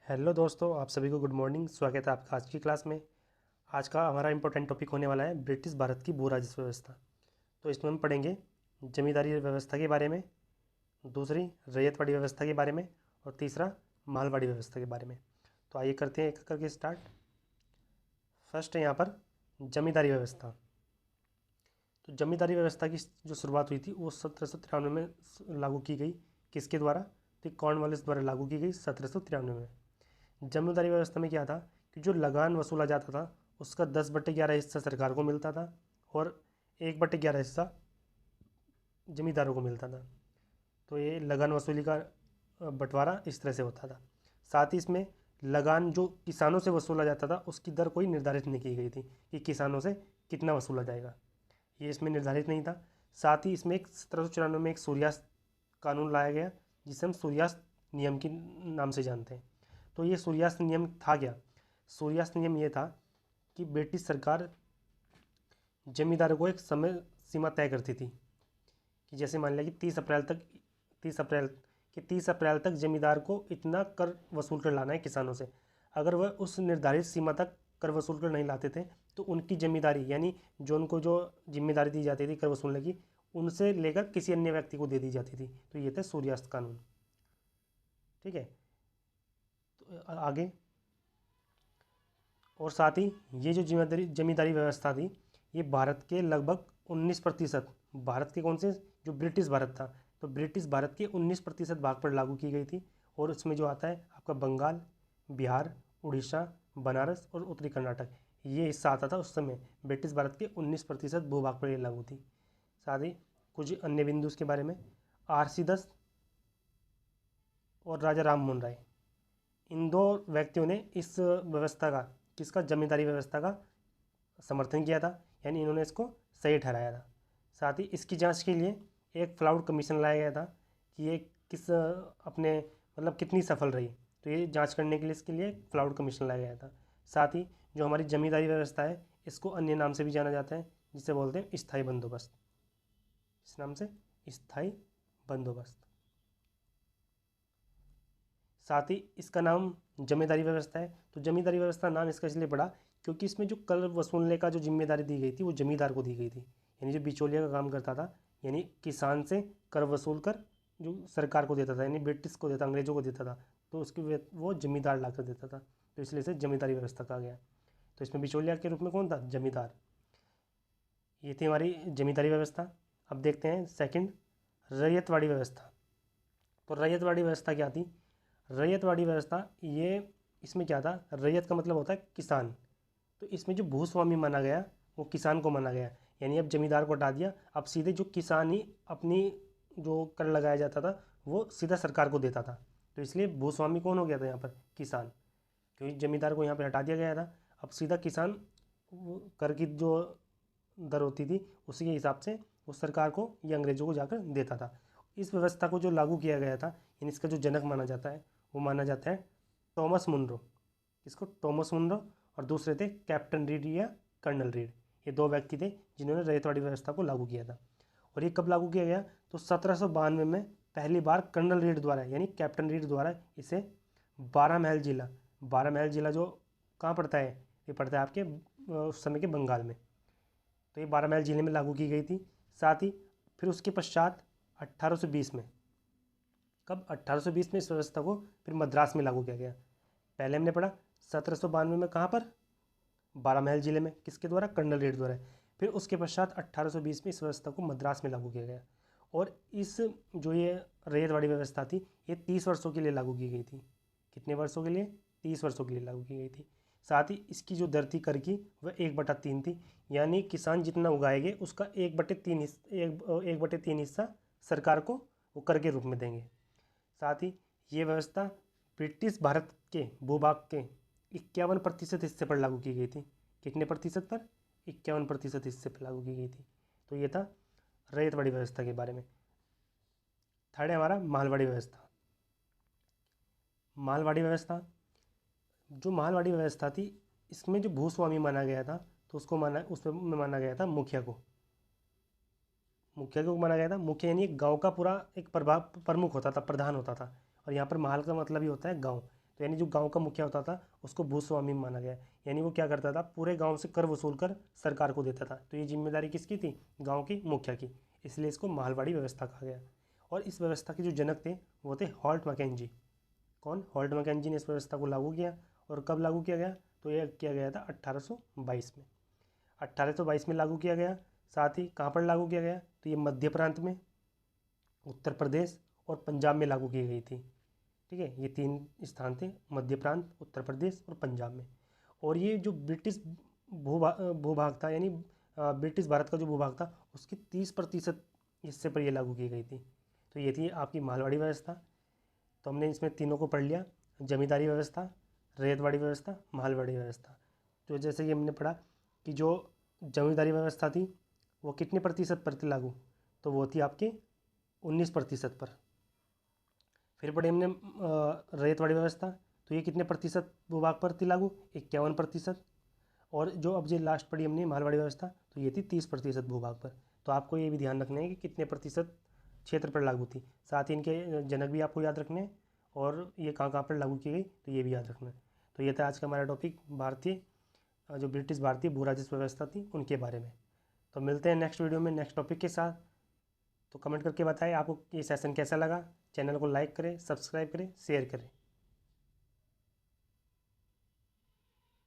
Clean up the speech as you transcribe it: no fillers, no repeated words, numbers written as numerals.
Hello दोस्तों, आप सभी को गुड मॉर्निंग। स्वागत है आपका आज की क्लास में। आज का हमारा इम्पोर्टेंट टॉपिक होने वाला है ब्रिटिश भारत की भू राजस्व व्यवस्था। तो इसमें हम पढ़ेंगे जमींदारी व्यवस्था के बारे में, दूसरी रैयतवाड़ी व्यवस्था के बारे में और तीसरा मालवाड़ी व्यवस्था के बारे में। तो आइए करते हैं एक एक करके स्टार्ट। फर्स्ट है यहाँ पर जमींदारी व्यवस्था। तो जमींदारी व्यवस्था की जो शुरुआत हुई थी वो 1793 में लागू की गई। किसके द्वारा? तो कॉर्नवालिस द्वारा लागू की गई 1793 में। जमींदारी व्यवस्था में क्या था कि जो लगान वसूला जाता था उसका 10/11 हिस्सा सरकार को मिलता था और 1/11 हिस्सा जमींदारों को मिलता था। तो ये लगान वसूली का बंटवारा इस तरह से होता था। साथ ही इसमें लगान जो किसानों से वसूला जाता था उसकी दर कोई निर्धारित नहीं की गई थी कि किसानों से कितना वसूला जाएगा, ये इसमें निर्धारित नहीं था। साथ ही इसमें एक 1794 में एक सूर्यास्त कानून लाया गया जिसे हम सूर्यास्त नियम के नाम से जानते हैं। तो ये सूर्यास्त नियम था क्या? सूर्यास्त नियम ये था कि ब्रिटिश सरकार जमींदारों को एक समय सीमा तय करती थी कि जैसे मान लिया कि 30 अप्रैल तक जमींदार को इतना कर वसूल कर लाना है किसानों से। अगर वह उस निर्धारित सीमा तक कर वसूल कर नहीं लाते थे तो उनकी जिम्मेदारी, यानी जो उनको जो जिम्मेदारी दी जाती थी कर वसूलने की, उनसे लेकर किसी अन्य व्यक्ति को दे दी जाती थी। तो ये थे सूर्यास्त कानून। ठीक है, तो आगे। और साथ ही ये जो जमींदारी व्यवस्था थी ये भारत के लगभग 19%, भारत के कौन से, जो ब्रिटिश भारत था, तो ब्रिटिश भारत के 19% भाग पर लागू की गई थी। और उसमें जो आता है आपका बंगाल, बिहार, उड़ीसा, बनारस और उत्तरी कर्नाटक, ये हिस्सा आता था उस समय। ब्रिटिश भारत के 19% भूभाग पर ये लागू थी। साथ ही कुछ अन्य बिंदु उसके बारे में, RC दस और राजा राम मोहन राय, इन दो व्यक्तियों ने इस व्यवस्था का, किसका, जमींदारी व्यवस्था का समर्थन किया था, यानी इन्होंने इसको सही ठहराया था। साथ ही इसकी जांच के लिए एक फ्लाउड कमीशन लाया गया था कि ये किस अपने मतलब कितनी सफल रही। तो ये जांच करने के लिए इसके लिए एक फ्लाउड कमीशन लाया गया था। साथ ही जो हमारी जमींदारी व्यवस्था है इसको अन्य नाम से भी जाना जाता है जिसे बोलते हैं स्थायी बंदोबस्त। इस नाम से स्थायी बंदोबस्त। साथ ही इसका नाम जमींदारी व्यवस्था है। तो जमींदारी व्यवस्था नाम इसका इसलिए पड़ा क्योंकि इसमें जो कर वसूलने का जो जिम्मेदारी दी गई थी वो जमींदार को दी गई थी, यानी जो बिचौलिया का काम करता था, यानी किसान से कर वसूल कर जो सरकार को देता था, यानी ब्रिटिश को देता, अंग्रेजों को देता था, तो उसकी वो जमींदार ला कर देता था। तो इसलिए इसे जमींदारी व्यवस्था कहा गया। तो इसमें बिचौलिया के रूप में कौन था? जमींदार। ये थी हमारी जमींदारी व्यवस्था। अब देखते हैं सेकंड, रैयतवाड़ी व्यवस्था। तो रैयतवाड़ी व्यवस्था क्या थी? रैयतवाड़ी व्यवस्था ये, इसमें क्या था, रैयत का मतलब होता है किसान। तो इसमें जो भूस्वामी माना गया वो किसान को माना गया, यानी अब जमींदार को हटा दिया, अब सीधे जो किसान ही अपनी जो कर लगाया जाता था वो सीधा सरकार को देता था। तो इसलिए भूस्वामी कौन हो गया था यहाँ पर? किसान। क्योंकि जमींदार को यहाँ पर हटा दिया गया था, अब सीधा किसान कर की जो दर होती थी उसी के हिसाब से वो सरकार को या अंग्रेजों को जाकर देता था। इस व्यवस्था को जो लागू किया गया था, यानी इसका जो जनक माना जाता है वो माना जाता है थॉमस मुनरो। इसको थॉमस मुनरो, और दूसरे थे कैप्टन रीड या कर्नल रीड। ये दो व्यक्ति थे जिन्होंने रैयतवाड़ी व्यवस्था को लागू किया था। और ये कब लागू किया गया? तो 1792 में पहली बार कर्नल रीड द्वारा, यानी कैप्टन रीड द्वारा इसे 12 महल जिला, 12 महल जिला जो कहाँ पड़ता है? ये पड़ता है आपके उस समय के बंगाल में। तो ये 12 महल जिले में लागू की गई थी। साथ ही फिर उसके पश्चात 1820 में, कब? 1820 में इस व्यवस्था को फिर मद्रास में लागू किया गया। पहले हमने पढ़ा 1792 में कहाँ पर? 12 महल जिले में, किसके द्वारा? कर्नल रीड द्वारा। फिर उसके पश्चात 1820 में इस व्यवस्था को मद्रास में लागू किया गया। और इस जो ये रैयतवाड़ी व्यवस्था थी ये 30 वर्षों के लिए लागू की गई थी। कितने वर्षों के लिए? 30 वर्षों के लिए लागू की गई थी। साथ ही इसकी जो दर थी कर की वह 1/3 थी, यानी किसान जितना उगाएंगे उसका 1/3 हिस्सा सरकार को वो कर के रूप में देंगे। साथ ही ये व्यवस्था ब्रिटिश भारत के भूभाग के 51% हिस्से पर लागू की गई थी। कितने प्रतिशत पर? 51% हिस्से पर लागू की गई थी। तो ये था रैयतवाड़ी व्यवस्था के बारे में। थर्ड है हमारा मालवाड़ी व्यवस्था। मालवाड़ी व्यवस्था, जो मालवाड़ी व्यवस्था थी इसमें जो भूस्वामी माना गया था तो उसमें माना गया था मुखिया को। मुखिया को माना गया था, मुखिया यानी गांव का पूरा एक प्रमुख होता था, प्रधान होता था। और यहाँ पर माल का मतलब ही होता है गांव। तो यानी जो गांव का मुखिया होता था उसको भूस्वामी माना गया। यानी वो क्या करता था, पूरे गांव से कर वसूल कर सरकार को देता था। तो ये जिम्मेदारी किसकी थी, गांव की मुखिया की, इसलिए इसको मालवाड़ी व्यवस्था कहा गया। और इस व्यवस्था के जो जनक थे वो थे हॉल्ट मैकेंजी। कौन, हॉल्ट मैकेंजी ने इस व्यवस्था को लागू किया। और कब लागू किया गया, तो यह किया गया था 1822 में। 1822 में लागू किया गया। साथ ही कहाँ पर लागू किया गया, तो ये मध्य प्रांत में, उत्तर प्रदेश और पंजाब में लागू की गई थी। ठीक है, ये 3 स्थान थे, मध्य प्रांत, उत्तर प्रदेश और पंजाब में। और ये जो ब्रिटिश भूभाग था, यानी ब्रिटिश भारत का जो भूभाग था उसकी 30% हिस्से पर ये लागू की गई थी। तो ये थी आपकी मालवाड़ी व्यवस्था। तो हमने इसमें तीनों को पढ़ लिया, जमींदारी व्यवस्था, रैयतवाड़ी व्यवस्था, मालवाड़ी व्यवस्था। तो जैसे कि हमने पढ़ा कि जो जमींदारी व्यवस्था थी वो कितने प्रतिशत पर थी लागू, तो वो थी आपकी 19% पर। फिर पढ़े हमने रैयतवाड़ी व्यवस्था, तो ये कितने प्रतिशत भूभाग पर थी लागू, 51%। और जो अब ये लास्ट पढ़ी हमने मालवाड़ी व्यवस्था, तो ये थी 30% भूभाग पर। तो आपको ये भी ध्यान रखना है कि कितने प्रतिशत क्षेत्र पर लागू थी। साथ ही इनके जनक भी आपको याद रखने हैं, और ये कहाँ कहाँ पर लागू की गई तो ये भी याद रखना है। तो ये था आज का हमारा टॉपिक, भारतीय जो ब्रिटिश भारतीय भू राजस्व व्यवस्था थी उनके बारे में। तो मिलते हैं नेक्स्ट वीडियो में नेक्स्ट टॉपिक के साथ। तो कमेंट करके बताएं आपको ये सेशन कैसा लगा। चैनल को लाइक करें, सब्सक्राइब करें, शेयर करें।